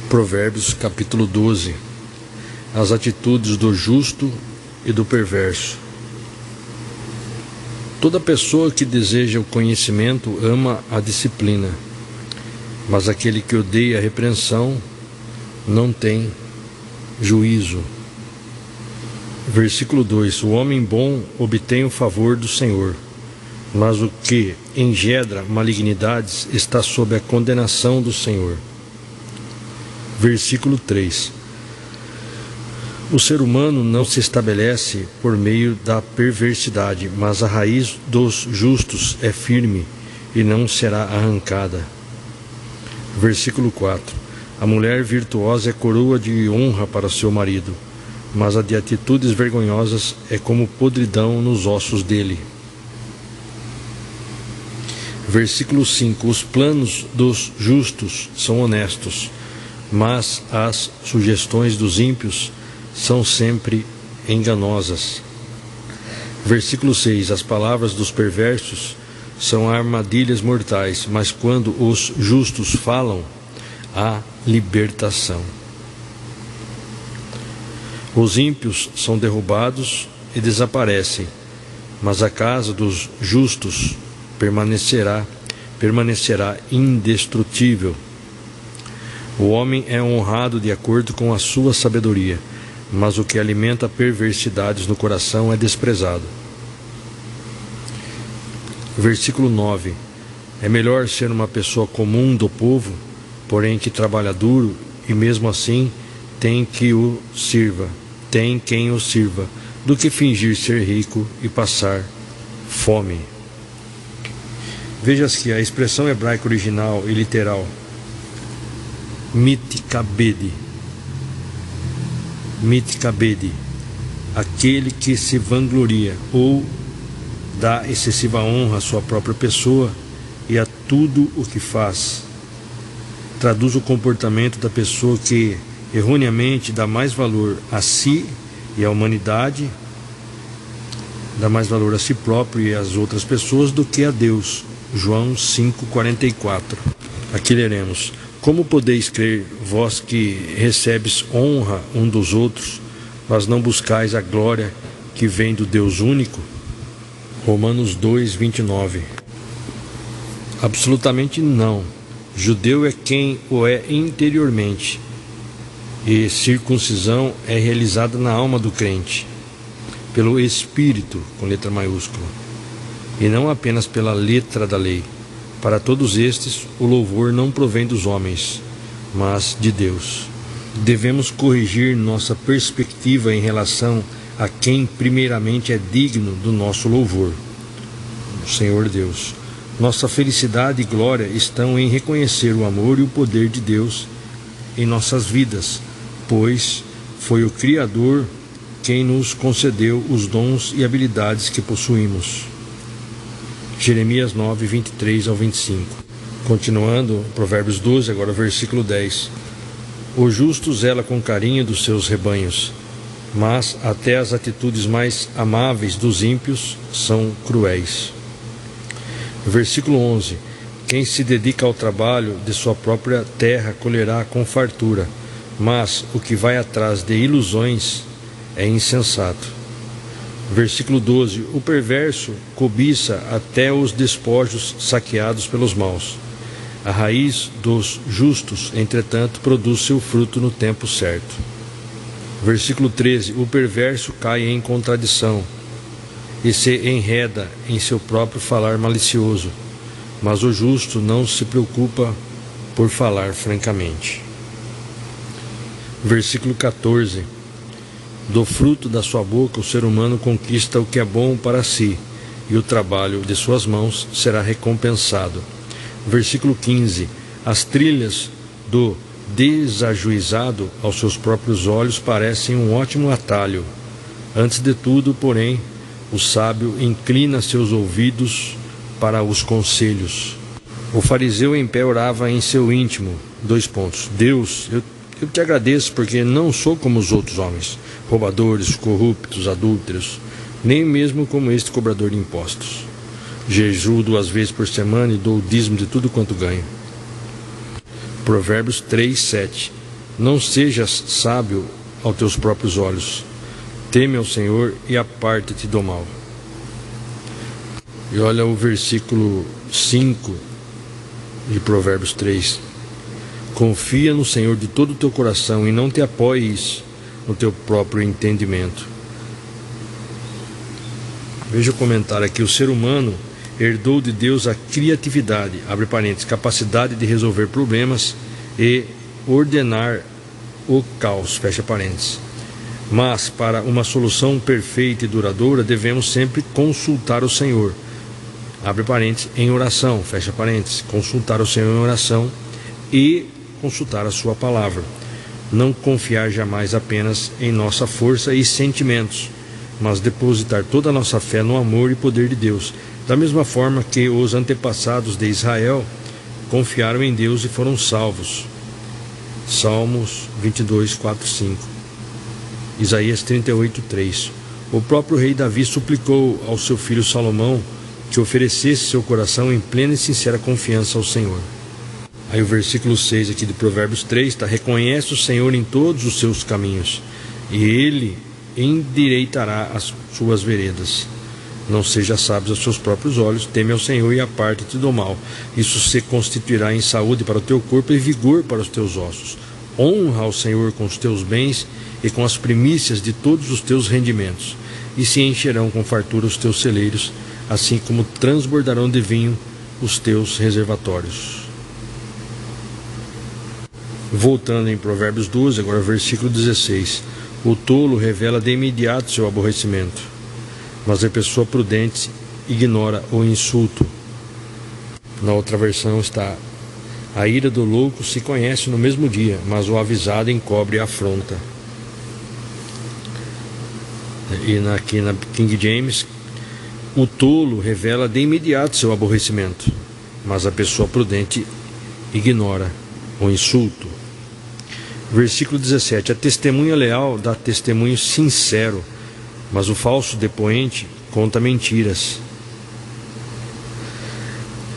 Provérbios capítulo 12. As atitudes do justo e do perverso. Toda pessoa que deseja o conhecimento ama a disciplina, mas aquele que odeia a repreensão não tem juízo. Versículo 2: O homem bom obtém o favor do Senhor, mas o que engendra malignidades está sob a condenação do Senhor. Versículo 3: O ser humano não se estabelece por meio da perversidade, mas a raiz dos justos é firme e não será arrancada. Versículo 4: A mulher virtuosa é coroa de honra para seu marido, mas a de atitudes vergonhosas é como podridão nos ossos dele. Versículo 5: Os planos dos justos são honestos, mas as sugestões dos ímpios são sempre enganosas. Versículo 6: As palavras dos perversos são armadilhas mortais, mas quando os justos falam, há libertação. Os ímpios são derrubados e desaparecem, mas a casa dos justos permanecerá indestrutível. O homem é honrado de acordo com a sua sabedoria, mas o que alimenta perversidades no coração é desprezado. Versículo 9: É melhor ser uma pessoa comum do povo, porém que trabalha duro, e mesmo assim tem quem o sirva, do que fingir ser rico e passar fome. Veja que a expressão hebraica original e literal mitkabed, aquele que se vangloria ou dá excessiva honra à sua própria pessoa e a tudo o que faz, traduz o comportamento da pessoa que erroneamente dá mais valor a si e à humanidade, dá mais valor a si próprio e às outras pessoas do que a Deus. João 5,44. Aqui leremos: Como podeis crer, vós que recebes honra um dos outros, mas não buscais a glória que vem do Deus único? Romanos 2,29. Absolutamente não. Judeu é quem o é interiormente, e circuncisão é realizada na alma do crente, pelo Espírito, com letra maiúscula, e não apenas pela letra da lei. Para todos estes, o louvor não provém dos homens, mas de Deus. Devemos corrigir nossa perspectiva em relação a quem primeiramente é digno do nosso louvor, o Senhor Deus. Nossa felicidade e glória estão em reconhecer o amor e o poder de Deus em nossas vidas, pois foi o Criador quem nos concedeu os dons e habilidades que possuímos. Jeremias 9, 23 ao 25. Continuando, Provérbios 12, agora versículo 10. O justo zela com carinho dos seus rebanhos, mas até as atitudes mais amáveis dos ímpios são cruéis. Versículo 11. Quem se dedica ao trabalho de sua própria terra colherá com fartura, mas o que vai atrás de ilusões é insensato. Versículo 12. O perverso cobiça até os despojos saqueados pelos maus. A raiz dos justos, entretanto, produz seu fruto no tempo certo. Versículo 13. O perverso cai em contradição e se enreda em seu próprio falar malicioso, mas o justo não se preocupa por falar francamente. Versículo 14. Do fruto da sua boca o ser humano conquista o que é bom para si, e o trabalho de suas mãos será recompensado. Versículo 15. As trilhas do desajuizado aos seus próprios olhos parecem um ótimo atalho. Antes de tudo, porém, o sábio inclina seus ouvidos para os conselhos. O fariseu em pé orava em seu íntimo. Deus, eu te agradeço porque não sou como os outros homens, roubadores, corruptos, adúlteros, nem mesmo como este cobrador de impostos. Jejuo 2 vezes por semana e dou o dízimo de tudo quanto ganho. Provérbios 3, 7. Não sejas sábio aos teus próprios olhos. Teme ao Senhor e aparta-te do mal. E olha o versículo 5 de Provérbios 3. Confia no Senhor de todo o teu coração e não te apoies no teu próprio entendimento. Veja o comentário aqui. O ser humano herdou de Deus a criatividade, abre parênteses, capacidade de resolver problemas e ordenar o caos, fecha parênteses. Mas para uma solução perfeita e duradoura devemos sempre consultar o Senhor, abre parênteses, em oração, fecha parênteses, consultar o Senhor em oração e consultar a sua palavra. Não confiar jamais apenas em nossa força e sentimentos, mas depositar toda a nossa fé no amor e poder de Deus, da mesma forma que os antepassados de Israel confiaram em Deus e foram salvos. Salmos 22, 4, 5. Isaías 38, 3. O próprio rei Davi suplicou ao seu filho Salomão que oferecesse seu coração em plena e sincera confiança ao Senhor. Aí o versículo 6 aqui de Provérbios 3 está: reconhece o Senhor em todos os seus caminhos, e Ele endireitará as suas veredas. Não seja sábio aos seus próprios olhos, teme ao Senhor e aparta-te do mal. Isso se constituirá em saúde para o teu corpo e vigor para os teus ossos. Honra ao Senhor com os teus bens e com as primícias de todos os teus rendimentos, e se encherão com fartura os teus celeiros, assim como transbordarão de vinho os teus reservatórios. Voltando em Provérbios 12, agora versículo 16. O tolo revela de imediato seu aborrecimento, mas a pessoa prudente ignora o insulto. Na outra versão está: a ira do louco se conhece no mesmo dia, mas o avisado encobre a afronta. E aqui na King James: o tolo revela de imediato seu aborrecimento, mas a pessoa prudente ignora o insulto. Versículo 17. A testemunha leal dá testemunho sincero, mas o falso depoente conta mentiras.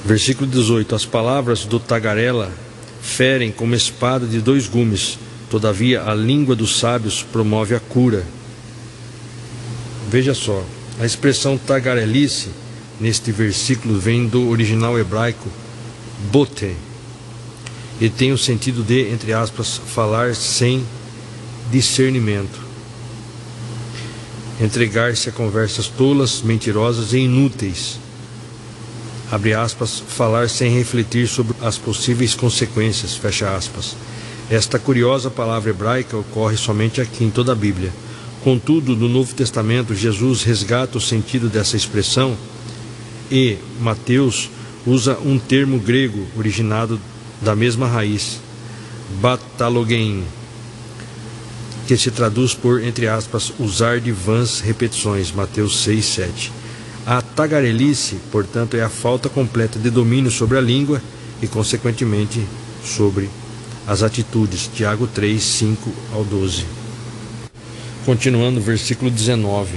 Versículo 18. As palavras do tagarela ferem como espada de dois gumes, todavia a língua dos sábios promove a cura. Veja só, a expressão tagarelice neste versículo vem do original hebraico bote, e tem o sentido de, entre aspas, falar sem discernimento, entregar-se a conversas tolas, mentirosas e inúteis, abre aspas, falar sem refletir sobre as possíveis consequências, fecha aspas. Esta curiosa palavra hebraica ocorre somente aqui em toda a Bíblia. Contudo, no Novo Testamento, Jesus resgata o sentido dessa expressão e Mateus usa um termo grego originado da mesma raiz, batalogein, que se traduz por, entre aspas, usar de vãs repetições, Mateus 6, 7. A tagarelice, portanto, é a falta completa de domínio sobre a língua e, consequentemente, sobre as atitudes, Tiago 3, 5 ao 12. Continuando, versículo 19.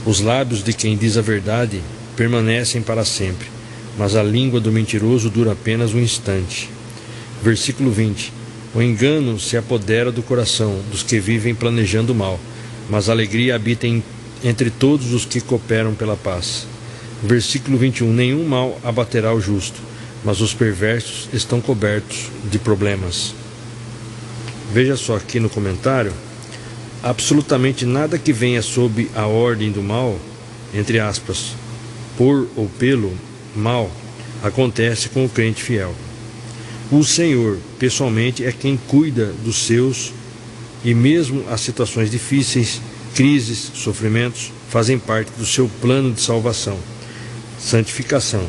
Os lábios de quem diz a verdade permanecem para sempre, mas a língua do mentiroso dura apenas um instante. Versículo 20. O engano se apodera do coração dos que vivem planejando o mal, mas a alegria habita entre todos os que cooperam pela paz. Versículo 21. Nenhum mal abaterá o justo, mas os perversos estão cobertos de problemas. Veja só aqui no comentário: absolutamente nada que venha sob a ordem do mal, entre aspas, por ou pelo mal, acontece com o crente fiel. O Senhor, pessoalmente, é quem cuida dos seus, e mesmo as situações difíceis, crises, sofrimentos, fazem parte do seu plano de salvação, santificação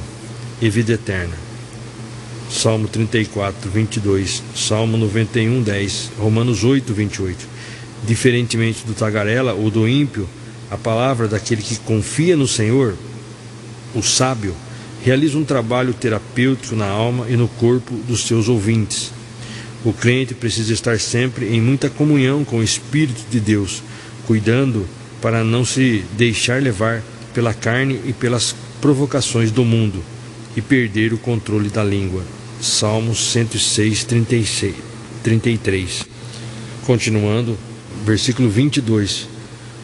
e vida eterna. Salmo 34, 22, Salmo 91, 10, Romanos 8, 28. Diferentemente do tagarela ou do ímpio, a palavra daquele que confia no Senhor, o sábio, realiza um trabalho terapêutico na alma e no corpo dos seus ouvintes. O crente precisa estar sempre em muita comunhão com o Espírito de Deus, cuidando para não se deixar levar pela carne e pelas provocações do mundo e perder o controle da língua. Salmos 106, 33. Continuando, versículo 22.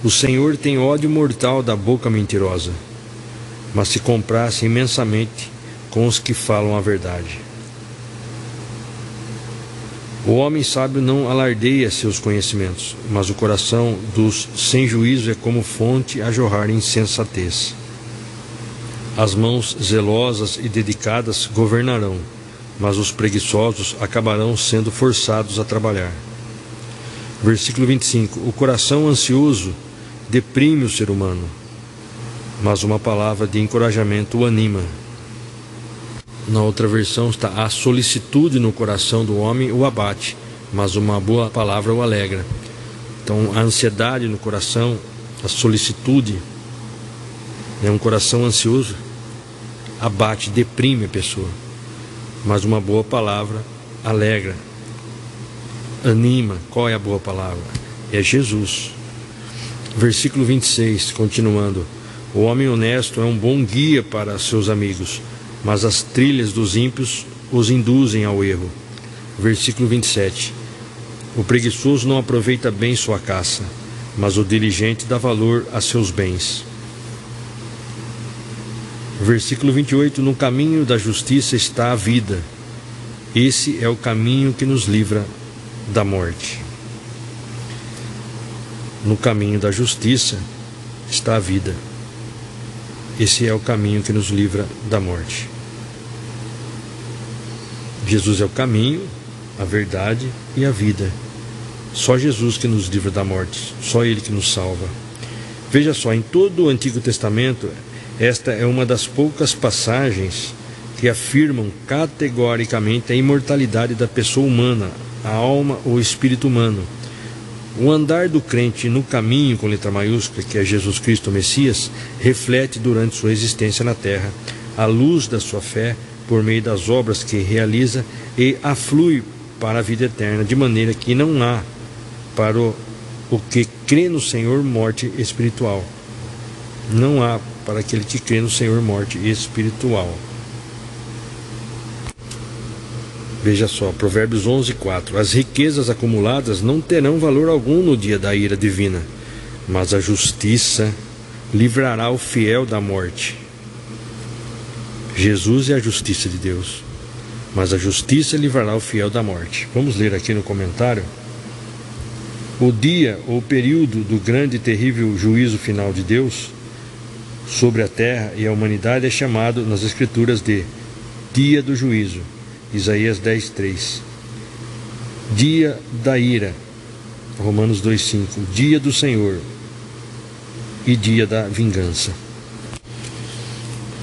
O Senhor tem ódio mortal da boca mentirosa, mas se comprasse imensamente com os que falam a verdade. O homem sábio não alardeia seus conhecimentos, mas o coração dos sem juízo é como fonte a jorrar insensatez. As mãos zelosas e dedicadas governarão, mas os preguiçosos acabarão sendo forçados a trabalhar. Versículo 25. O coração ansioso deprime o ser humano, mas uma palavra de encorajamento o anima. Na outra versão está: a solicitude no coração do homem o abate, mas uma boa palavra o alegra. Então, a ansiedade no coração, a solicitude, um coração ansioso abate, deprime a pessoa, mas uma boa palavra alegra, anima. Qual é a boa palavra? É Jesus. Versículo 26, continuando: o homem honesto é um bom guia para seus amigos, mas as trilhas dos ímpios os induzem ao erro. Versículo 27. O preguiçoso não aproveita bem sua caça, mas o diligente dá valor a seus bens. Versículo 28. No caminho da justiça está a vida. Esse é o caminho que nos livra da morte. No caminho da justiça está a vida. Esse é o caminho que nos livra da morte. Jesus é o caminho, a verdade e a vida. Só Jesus que nos livra da morte, só Ele que nos salva. Veja só, em todo o Antigo Testamento, esta é uma das poucas passagens que afirmam categoricamente a imortalidade da pessoa humana, a alma ou espírito humano. O andar do crente no caminho, com letra maiúscula, que é Jesus Cristo, o Messias, reflete durante sua existência na terra a luz da sua fé por meio das obras que realiza e aflui para a vida eterna, de maneira que não há para o que crê no Senhor morte espiritual. Não há para aquele que crê no Senhor morte espiritual. Veja só, Provérbios 11:4. As riquezas acumuladas não terão valor algum no dia da ira divina, mas a justiça livrará o fiel da morte. Jesus é a justiça de Deus, mas a justiça livrará o fiel da morte. Vamos ler aqui no comentário. O dia ou período do grande e terrível juízo final de Deus sobre a terra e a humanidade é chamado nas Escrituras de dia do juízo. Isaías 10:3. Dia da ira, Romanos 2:5. Dia do Senhor e dia da vingança.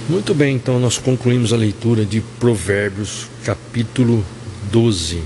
Muito bem, então nós concluímos a leitura de Provérbios, capítulo 12.